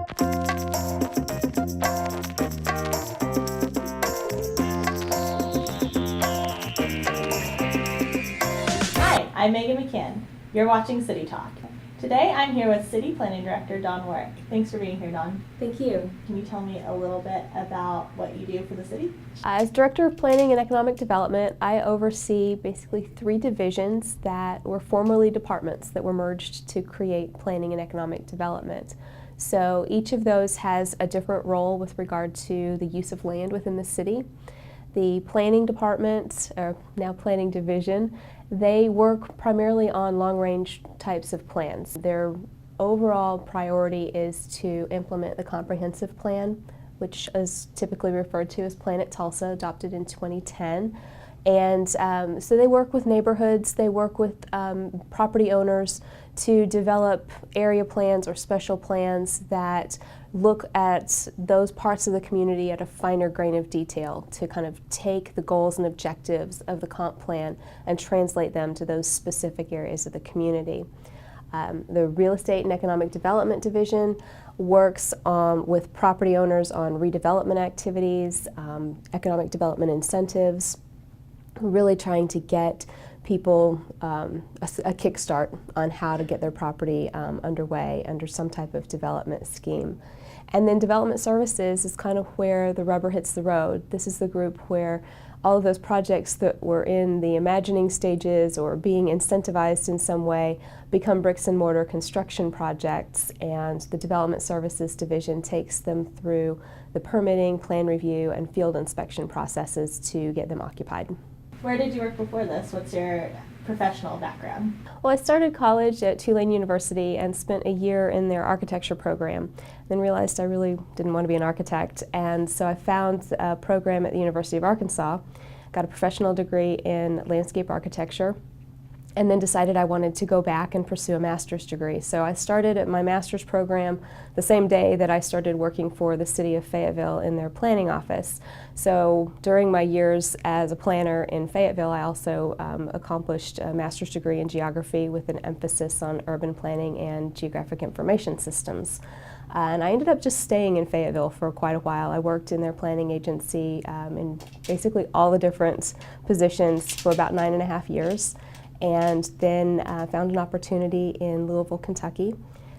Hi, I'm Megan McCann. You're watching City Talk. Today I'm here with City Planning Director Don Warrick. Thanks for being here, Don. Thank you. Can you tell me a little bit about what you do for the city? As Director of Planning and Economic Development, I oversee basically 3 divisions that were formerly departments that were merged to create planning and economic development. So each of those has a different role with regard to the use of land within the city. The planning department, or now planning division, they work primarily on long-range types of plans. Their overall priority is to implement the comprehensive plan, which is typically referred to as Plan at Tulsa, adopted in 2010. And so they work with neighborhoods, they work with property owners to develop area plans or special plans that look at those parts of the community at a finer grain of detail to kind of take the goals and objectives of the comp plan and translate them to those specific areas of the community. The Real Estate and Economic Development Division works with property owners on redevelopment activities, economic development incentives, really trying to get people a kickstart on how to get their property underway under some type of development scheme. And then development services is kind of where the rubber hits the road. This is the group where all of those projects that were in the imagining stages or being incentivized in some way become bricks and mortar construction projects, and the development services division takes them through the permitting, plan review, and field inspection processes to get them occupied. Where did you work before this? What's your professional background? Well, I started college at Tulane University and spent a year in their architecture program, then realized I really didn't want to be an architect, and so I found a program at the University of Arkansas, got a professional degree in landscape architecture, and then decided I wanted to go back and pursue a master's degree. So I started at my master's program the same day that I started working for the city of Fayetteville in their planning office. So during my years as a planner in Fayetteville, I also accomplished a master's degree in geography with an emphasis on urban planning and geographic information systems. And I ended up just staying in Fayetteville for quite a while. I worked in their planning agency in basically all the different positions for about 9.5 years. And then found an opportunity in Louisville, Kentucky.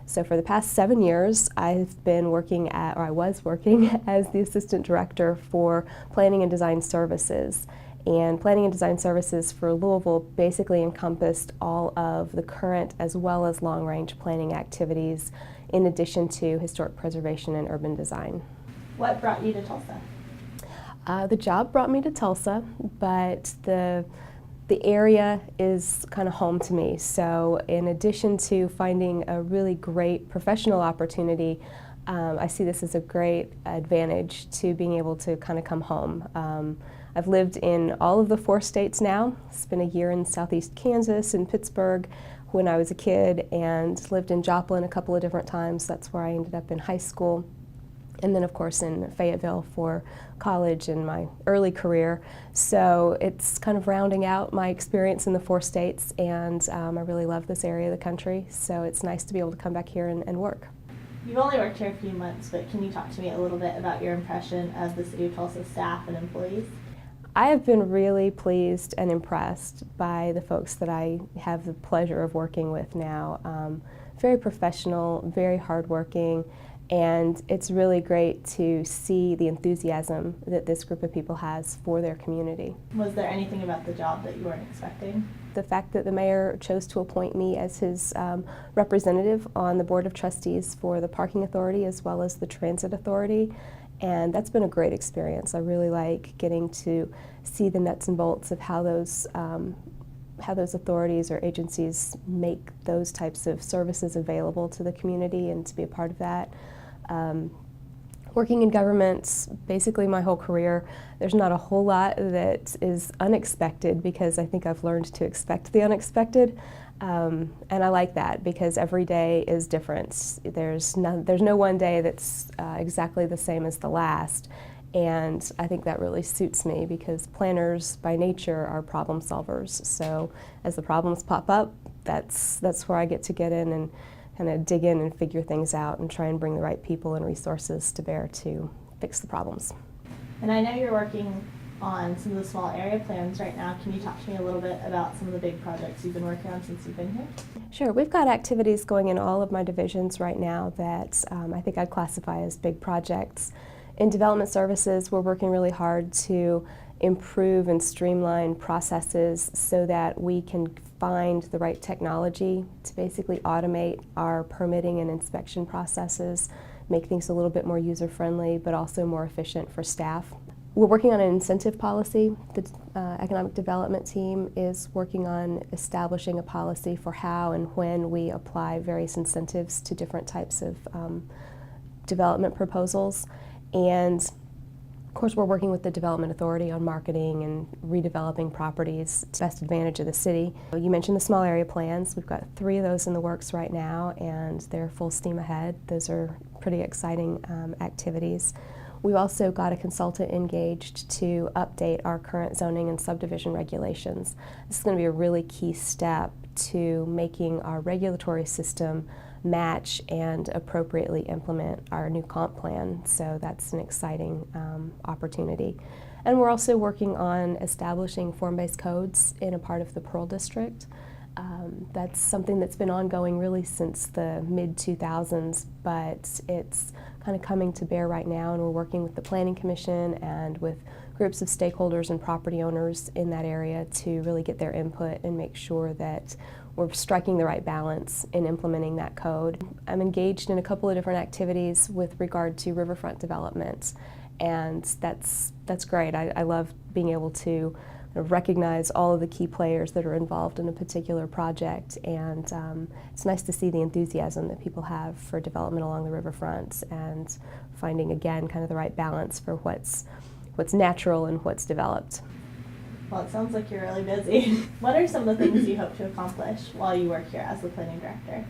So for the past 7 years, I've been working I was working as the Assistant Director for Planning and Design Services. And Planning and Design Services for Louisville basically encompassed all of the current as well as long-range planning activities, in addition to historic preservation and urban design. What brought you to Tulsa? The job brought me to Tulsa, but the area is kind of home to me. So in addition to finding a really great professional opportunity, I see this as a great advantage to being able to kind of come home. I've lived in all of the 4 states now. Spent a year in southeast Kansas and Pittsburgh when I was a kid, and lived in Joplin a couple of different times. That's where I ended up in high school. And then of course in Fayetteville for college and my early career. So it's kind of rounding out my experience in the 4 states, and I really love this area of the country, so it's nice to be able to come back here and work. You've only worked here a few months, but can you talk to me a little bit about your impression of the City of Tulsa staff and employees? I have been really pleased and impressed by the folks that I have the pleasure of working with now. Very professional, very hardworking, and it's really great to see the enthusiasm that this group of people has for their community. Was there anything about the job that you weren't expecting? The fact that the mayor chose to appoint me as his representative on the Board of Trustees for the Parking Authority as well as the Transit Authority, and that's been a great experience. I really like getting to see the nuts and bolts of how those authorities or agencies make those types of services available to the community, and to be a part of that. Working in government basically my whole career, there's not a whole lot that is unexpected, because I think I've learned to expect the unexpected. And I like that, because every day is different. There's no one day that's exactly the same as the last. And I think that really suits me, because planners by nature are problem solvers. So as the problems pop up, that's where I get in and kind of dig in and figure things out and try and bring the right people and resources to bear to fix the problems. And I know you're working on some of the small area plans right now. Can you talk to me a little bit about some of the big projects you've been working on since you've been here? Sure. We've got activities going in all of my divisions right now that I think I'd classify as big projects. In development services, we're working really hard to improve and streamline processes so that we can find the right technology to basically automate our permitting and inspection processes, make things a little bit more user-friendly, but also more efficient for staff. We're working on an incentive policy. The economic development team is working on establishing a policy for how and when we apply various incentives to different types of development proposals. And of course, we're working with the Development Authority on marketing and redeveloping properties to best advantage of the city. You mentioned the small area plans. We've got 3 of those in the works right now, and they're full steam ahead. Those are pretty exciting activities. We've also got a consultant engaged to update our current zoning and subdivision regulations. This is going to be a really key step to making our regulatory system match and appropriately implement our new comp plan, so that's an exciting opportunity. And we're also working on establishing form-based codes in a part of the Pearl District. That's something that's been ongoing really since the mid-2000s, but it's kind of coming to bear right now, and we're working with the Planning Commission and with groups of stakeholders and property owners in that area to really get their input and make sure that we're striking the right balance in implementing that code. I'm engaged in a couple of different activities with regard to riverfront development, and that's great. I love being able to recognize all of the key players that are involved in a particular project, and it's nice to see the enthusiasm that people have for development along the riverfront and finding, again, kind of the right balance for what's natural and what's developed. Well, it sounds like you're really busy. What are some of the things you hope to accomplish while you work here as the planning director?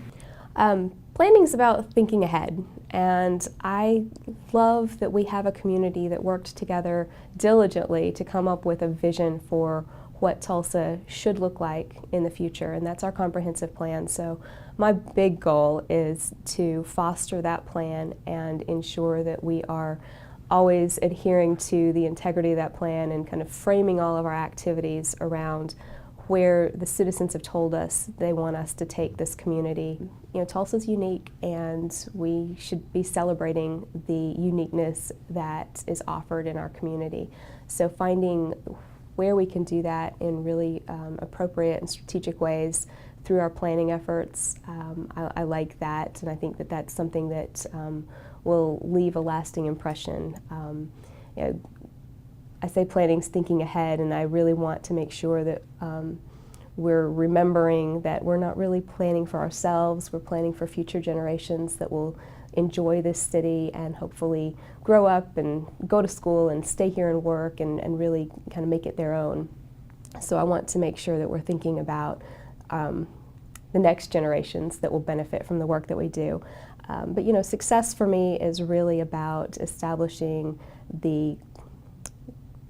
Planning is about thinking ahead, and I love that we have a community that worked together diligently to come up with a vision for what Tulsa should look like in the future, and that's our comprehensive plan. So my big goal is to foster that plan and ensure that we are always adhering to the integrity of that plan and kind of framing all of our activities around where the citizens have told us they want us to take this community. You know, Tulsa's unique, and we should be celebrating the uniqueness that is offered in our community. So finding where we can do that in really appropriate and strategic ways through our planning efforts, I like that, and I think that that's something that will leave a lasting impression. You know, I say planning's thinking ahead, and I really want to make sure that we're remembering that we're not really planning for ourselves, we're planning for future generations that will enjoy this city and hopefully grow up and go to school and stay here and work and really kind of make it their own. So I want to make sure that we're thinking about the next generations that will benefit from the work that we do. But you know, success for me is really about establishing the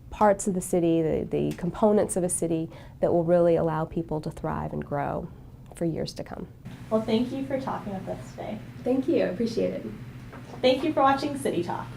parts of the city, the components of a city that will really allow people to thrive and grow for years to come. Well, thank you for talking with us today. Thank you, I appreciate it. Thank you for watching City Talk.